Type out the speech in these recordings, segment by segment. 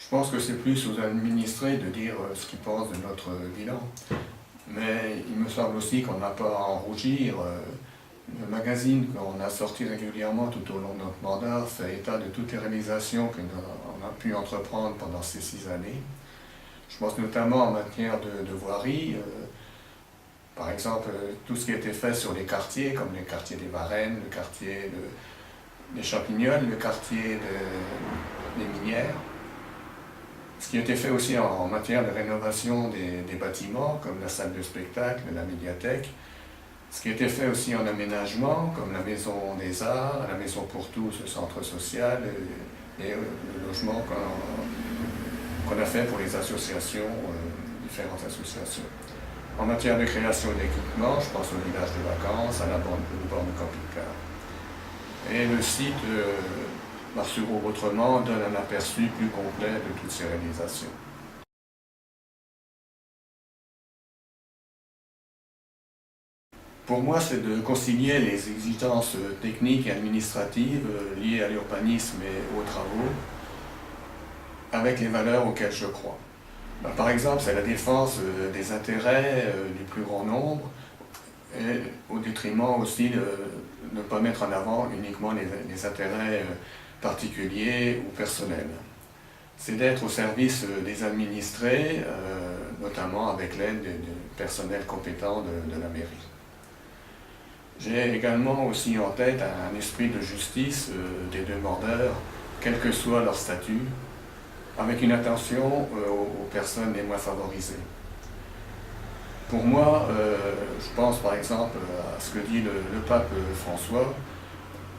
Je pense que c'est plus aux administrés de dire ce qu'ils pensent de notre bilan. Mais il me semble aussi qu'on n'a pas à en rougir. Le magazine qu'on a sorti régulièrement tout au long de notre mandat fait état de toutes les réalisations qu'on a pu entreprendre pendant ces 6 années. Je pense notamment en matière de voirie. Par exemple, tout ce qui a été fait sur les quartiers, comme le quartier des Varennes, le quartier des Champignolles, le quartier des Minières. Ce qui a été fait aussi en matière de rénovation des bâtiments, comme la salle de spectacle, la médiathèque. Ce qui a été fait aussi en aménagement, comme la maison des arts, la maison pour tous, le centre social et le logement qu'on a fait pour les associations, différentes associations. En matière de création d'équipements, je pense au village de vacances, à la borne camping-car. Et le site Marsureau Autrement donne un aperçu plus complet de toutes ces réalisations. Pour moi, c'est de concilier les exigences techniques et administratives liées à l'urbanisme et aux travaux avec les valeurs auxquelles je crois. Par exemple, c'est la défense des intérêts du plus grand nombre et au détriment aussi de ne pas mettre en avant uniquement les intérêts particuliers ou personnels. C'est d'être au service des administrés, notamment avec l'aide du personnel compétent de la mairie. J'ai également aussi en tête un esprit de justice des demandeurs, quel que soit leur statut, avec une attention aux personnes les moins favorisées. Pour moi, je pense par exemple à ce que dit le pape François,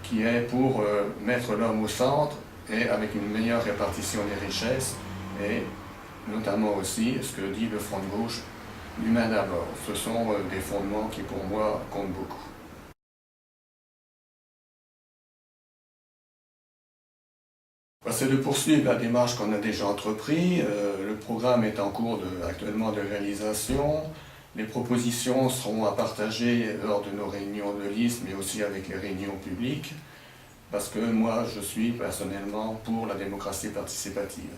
qui est pour mettre l'homme au centre et avec une meilleure répartition des richesses, et notamment aussi ce que dit le Front de gauche, l'humain d'abord. Ce sont des fondements qui pour moi comptent beaucoup. C'est de poursuivre la démarche qu'on a déjà entreprise. Le programme est en cours actuellement de réalisation. Les propositions seront à partager lors de nos réunions de liste, mais aussi avec les réunions publiques, parce que moi, je suis personnellement pour la démocratie participative.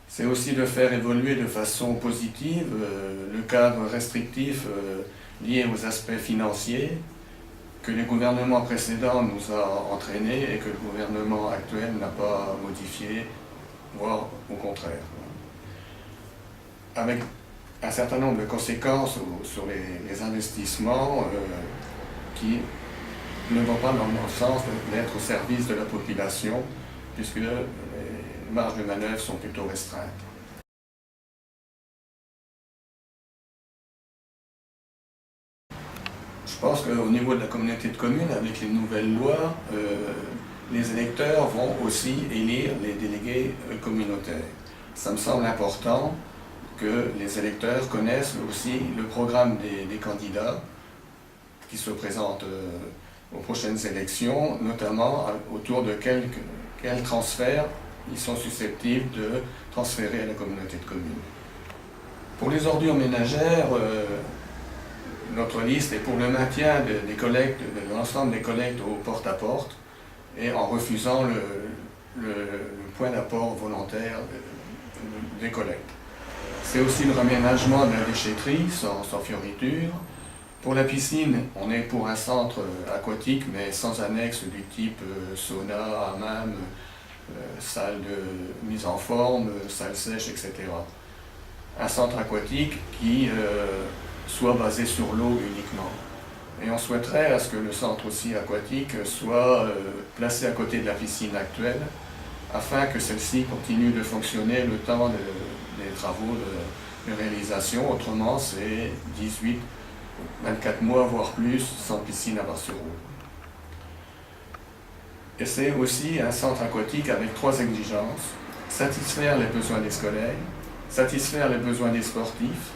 C'est aussi de faire évoluer de façon positive le cadre restrictif lié aux aspects financiers, que les gouvernements précédents nous a entraînés et que le gouvernement actuel n'a pas modifié, voire au contraire. Avec un certain nombre de conséquences sur les investissements qui ne vont pas dans le sens d'être au service de la population, puisque les marges de manœuvre sont plutôt restreintes. Je pense qu'au niveau de la communauté de communes, avec les nouvelles lois, les électeurs vont aussi élire les délégués communautaires. Ça me semble important que les électeurs connaissent aussi le programme des candidats qui se présentent aux prochaines élections, notamment autour de quel transfert ils sont susceptibles de transférer à la communauté de communes. Pour les ordures ménagères, notre liste est pour le maintien des collectes, de l'ensemble des collectes au porte-à-porte et en refusant le point d'apport volontaire des collectes. C'est aussi le réaménagement de la déchetterie sans fioriture. Pour la piscine, on est pour un centre aquatique mais sans annexe du type sauna, hammam, salle de mise en forme, salle sèche, etc. Un centre aquatique qui soit basé sur l'eau uniquement. Et on souhaiterait à ce que le centre aussi aquatique soit placé à côté de la piscine actuelle, afin que celle-ci continue de fonctionner le temps des travaux de réalisation. Autrement, c'est 18, 24 mois, voire plus, sans piscine à Marsureau. Et c'est aussi un centre aquatique avec 3 exigences: satisfaire les besoins des scolaires, satisfaire les besoins des sportifs,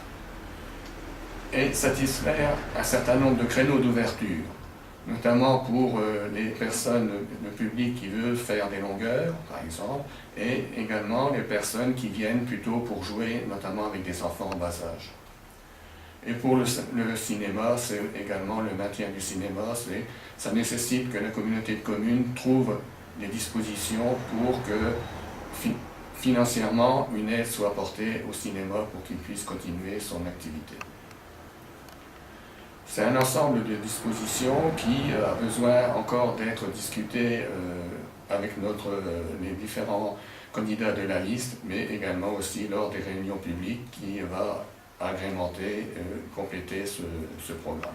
et satisfaire un certain nombre de créneaux d'ouverture, notamment pour les personnes, le public qui veut faire des longueurs, par exemple, et également les personnes qui viennent plutôt pour jouer, notamment avec des enfants en bas âge. Et pour le cinéma, c'est également le maintien du cinéma, ça nécessite que la communauté de communes trouve des dispositions pour que financièrement, une aide soit apportée au cinéma pour qu'il puisse continuer son activité. C'est un ensemble de dispositions qui a besoin encore d'être discuté avec les différents candidats de la liste, mais également aussi lors des réunions publiques qui va agrémenter, compléter ce programme.